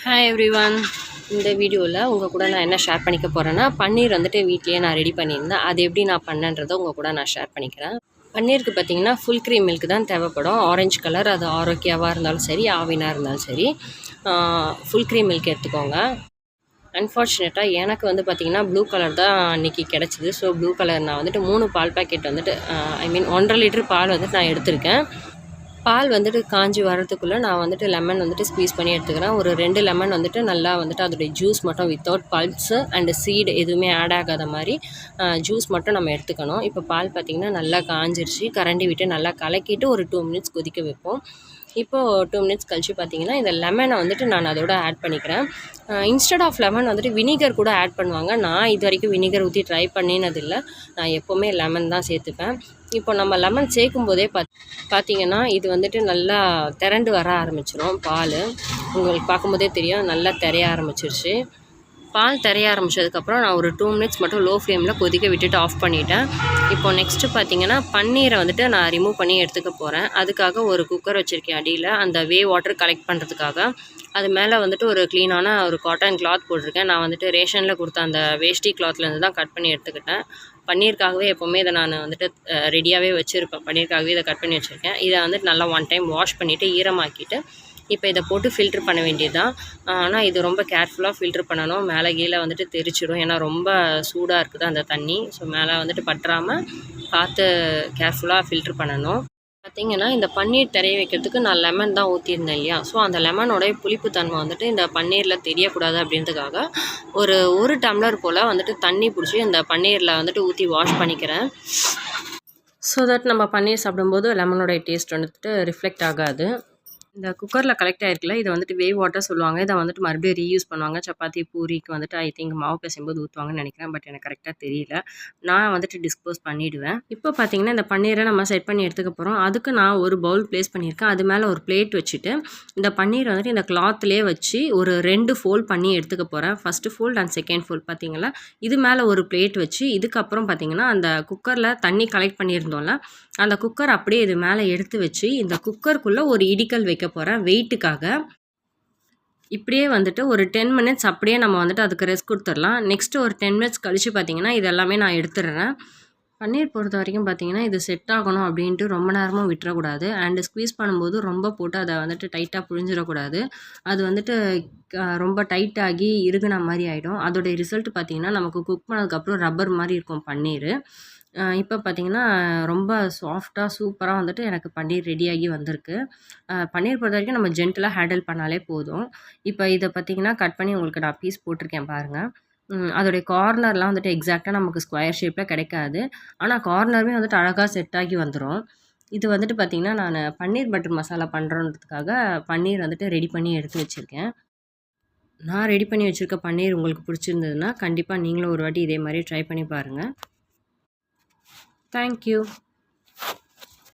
Hi everyone. இந்த வீடியோவில் உங்கள் கூட நான் என்ன ஷேர் பண்ணிக்க போகிறேன்னா, பன்னீர் வந்துட்டு வீட்லேயே நான் ரெடி பண்ணியிருந்தேன். அது எப்படி நான் பண்ணேன்றதை உங்கள் கூட நான் ஷேர் பண்ணிக்கிறேன். பன்னீருக்கு பார்த்தீங்கன்னா ஃபுல் க்ரீம் மில்க் தான் தேவைப்படும். ஆரஞ்சு கலர், அது ஆரோக்கியாவாக இருந்தாலும் சரி, ஆவினா இருந்தாலும் சரி, ஃபுல் க்ரீம் மில்க் எடுத்துக்கோங்க. அன்ஃபார்ச்சுனேட்டாக எனக்கு வந்து பார்த்திங்கன்னா ப்ளூ கலர் தான் அன்றைக்கி கிடச்சிது. ஸோ ப்ளூ கலர் நான் வந்துட்டு 3 பால் பாக்கெட் வந்துட்டு ஐ மீன் 1.5 லிட்டர் பால் வந்துட்டு நான் எடுத்திருக்கேன். பால் வந்துட்டு காஞ்சி வரதுக்குள்ளே நான் வந்துட்டு லெமன் வந்துட்டு ஸ்க்வீஸ் பண்ணி எடுத்துக்கிறேன். ஒரு 2 லெமன் வந்துட்டு நல்லா வந்துட்டு அதோடைய ஜூஸ் மட்டும் வித்தவுட் பல்ப்ஸு அண்டு சீடு எதுவுமே ஆட் ஆகாத மாதிரி ஜூஸ் மட்டும் நம்ம எடுத்துக்கணும். இப்போ பால் பார்த்திங்கன்னா நல்லா காஞ்சிருச்சு. கரண்டி விட்டு நல்லா கலக்கிட்டு ஒரு 2 மினிட்ஸ் கொதிக்க வைப்போம். இப்போது 2 மினிட்ஸ் கழிச்சு பார்த்திங்கன்னா இந்த லெமனை வந்துட்டு நான் அதோட ஆட் பண்ணிக்கிறேன். இன்ஸ்டெட் ஆஃப் லெமன் வந்துட்டு வினிகர் கூட ஆட் பண்ணுவாங்க. நான் இது வரைக்கும் வினிகர் ஊற்றி ட்ரை பண்ணினதில்லை. நான் எப்போவுமே லெமன் தான் சேர்த்துப்பேன். இப்போ நம்ம லெமன் சேர்க்கும் போதே பார்த்திங்கன்னா இது வந்துட்டு நல்லா திரண்டு வர ஆரம்பிச்சிடும். பால் உங்களுக்கு பார்க்கும்போதே தெரியும், நல்லா திரைய ஆரம்பிச்சிருச்சு. பால் திரைய ஆரம்பித்ததுக்கப்புறம் நான் ஒரு 2 மினிட்ஸ் மட்டும் லோ ஃப்ளேமில் கொதிக்க விட்டுட்டு ஆஃப் பண்ணிவிட்டேன். இப்போது நெக்ஸ்ட்டு பார்த்திங்கன்னா பன்னீரை வந்துட்டு நான் ரிமூவ் பண்ணி எடுத்துக்க போகிறேன். அதுக்காக ஒரு குக்கர் வச்சுருக்கேன் அடியில், அந்த வாட்டர் கலெக்ட் பண்ணுறதுக்காக. அது மேலே வந்துட்டு ஒரு க்ளீனான ஒரு காட்டன் கிளாத் போட்டிருக்கேன். நான் வந்துட்டு ரேஷனில் கொடுத்த அந்த வேஷ்டி கிளாத்லேருந்து தான் கட் பண்ணி எடுத்துக்கிட்டேன். பன்னீருக்காகவே எப்போவுமே இதை நான் வந்துட்டு ரெடியாகவே வச்சுருப்பேன். பன்னீருக்காகவே இதை கட் பண்ணி வச்சுருக்கேன். இதை வந்துட்டு நல்லா 1 டைம் வாஷ் பண்ணிவிட்டு ஈரமாக்கிட்டு இப்போ இதை போட்டு ஃபில்ட்ரு பண்ண வேண்டியது தான். ஆனால் இது ரொம்ப கேர்ஃபுல்லாக ஃபில்ட்ரு பண்ணணும். மேலே கீழே வந்துட்டு தெரிச்சிடும். ஏன்னா ரொம்ப சூடாக இருக்குது அந்த தண்ணி. ஸோ மேலே வந்துட்டு பற்றாமல் பார்த்து கேர்ஃபுல்லாக ஃபில்ட்ரு பண்ணணும். பார்த்திங்கன்னா இந்த பன்னீர் திரைய வைக்கிறதுக்கு நான் லெமன் தான் ஊற்றியிருந்தேன் இல்லையா? ஸோ அந்த லெமனோடைய புளிப்புத்தன்மை வந்துட்டு இந்த பன்னீரில் தெரியக்கூடாது அப்படின்றதுக்காக ஒரு டம்ளர் போல் வந்துட்டு தண்ணி பிடிச்சி இந்த பன்னீரில் வந்துட்டு ஊற்றி வாஷ் பண்ணிக்கிறேன். ஸோ தட் நம்ம பன்னீர் சாப்பிடும்போது லெமனோடைய டேஸ்ட் வந்துட்டு ரிஃப்ளெக்ட் ஆகாது. இந்த குக்கரில் கலெக்ட் ஆகிருக்குல்ல, இதை வந்துட்டு வாட்டர் சொல்லுவாங்க. இதை வந்துட்டு மறுபடியும் ரீயூஸ் பண்ணுவாங்க. சப்பாத்தி பூரிக்கு வந்துட்டு ஐ திங்க் மாவு பிசையும்போது ஊற்றுவாங்கன்னு நினைக்கிறேன். பட் எனக்கு கரெக்டாக தெரியல. நான் வந்துட்டு டிஸ்போஸ் பண்ணிவிடுவேன். இப்போ பார்த்திங்கன்னா இந்த பன்னீரை நம்ம செட் பண்ணி எடுத்துக்க போகிறோம். அதுக்கு நான் ஒரு பவுல் ப்ளேஸ் பண்ணியிருக்கேன். அது மேலே ஒரு பிளேட் வச்சுட்டு இந்த பன்னீர் வந்துட்டு இந்த கிளாத்லேயே வச்சு ஒரு 2 ஃபோல்ட் பண்ணி எடுத்துக்க போகிறேன். First fold and second fold பார்த்திங்களா. இது மேலே ஒரு பிளேட் வச்சு இதுக்கப்புறம் பார்த்திங்கன்னா அந்த குக்கரில் தண்ணி கலெக்ட் பண்ணியிருந்தோம்ல, அந்த குக்கர் அப்படியே இது மேலே எடுத்து வச்சு இந்த குக்கருக்குள்ளே ஒரு இடிக்கல் வைக்க போகிறேன் வெயிட்டுக்காக. இப்படியே வந்துட்டு ஒரு 10 மினிட்ஸ் அப்படியே நம்ம வந்துட்டு அதுக்கு ரெஸ்ட் கொடுத்துடலாம். நெக்ஸ்ட்டு ஒரு 10 மினிட்ஸ் கழித்து பார்த்திங்கன்னா இதெல்லாமே நான் எடுத்துடுறேன். பன்னீர் பொறுத்த வரைக்கும் பார்த்திங்கன்னா இது செட் ஆகணும் அப்படின்ட்டு ரொம்ப நேரமும் விட்டுறக்கூடாது. அண்டு ஸ்க்வீஸ் பண்ணும்போது ரொம்ப போட்டு அதை வந்துட்டு டைட்டாக புழிஞ்சிடக்கூடாது. அது வந்துட்டு ரொம்ப டைட்டாகி இறுகுன மாதிரி ஆகிடும். அதோடைய ரிசல்ட் பார்த்திங்கன்னா நமக்கு குக் பண்ணதுக்கப்புறம் ரப்பர் மாதிரி இருக்கும் பன்னீர். இப்போ பார்த்திங்கன்னா ரொம்ப சாஃப்டாக சூப்பராக வந்துட்டு எனக்கு பன்னீர் ரெடியாகி வந்திருக்கு. பன்னீர் பொறுத்த வரைக்கும் நம்ம ஜென்டிலாக ஹேண்டில் பண்ணாலே போதும். இப்போ இதை பார்த்திங்கன்னா கட் பண்ணி உங்களுக்கு நான் பீஸ் போட்டிருக்கேன் பாருங்கள். அதோடைய கார்னர்லாம் வந்துட்டு எக்ஸாக்டாக நமக்கு ஸ்கொயர் ஷேப்பில் கிடைக்காது. ஆனால் கார்னருமே வந்துட்டு அழகாக செட் ஆகி வந்துடும். இது வந்துட்டு பார்த்திங்கன்னா நான் பன்னீர் பட்டர் மசாலா பண்ணுறோன்றதுக்காக பன்னீர் வந்துட்டு ரெடி பண்ணி எடுத்து வச்சுருக்கேன். நான் ரெடி பண்ணி வச்சுருக்க பன்னீர் உங்களுக்கு பிடிச்சிருந்ததுன்னா கண்டிப்பாக நீங்களும் ஒரு வாட்டி இதே மாதிரி ட்ரை பண்ணி பாருங்கள். Thank you.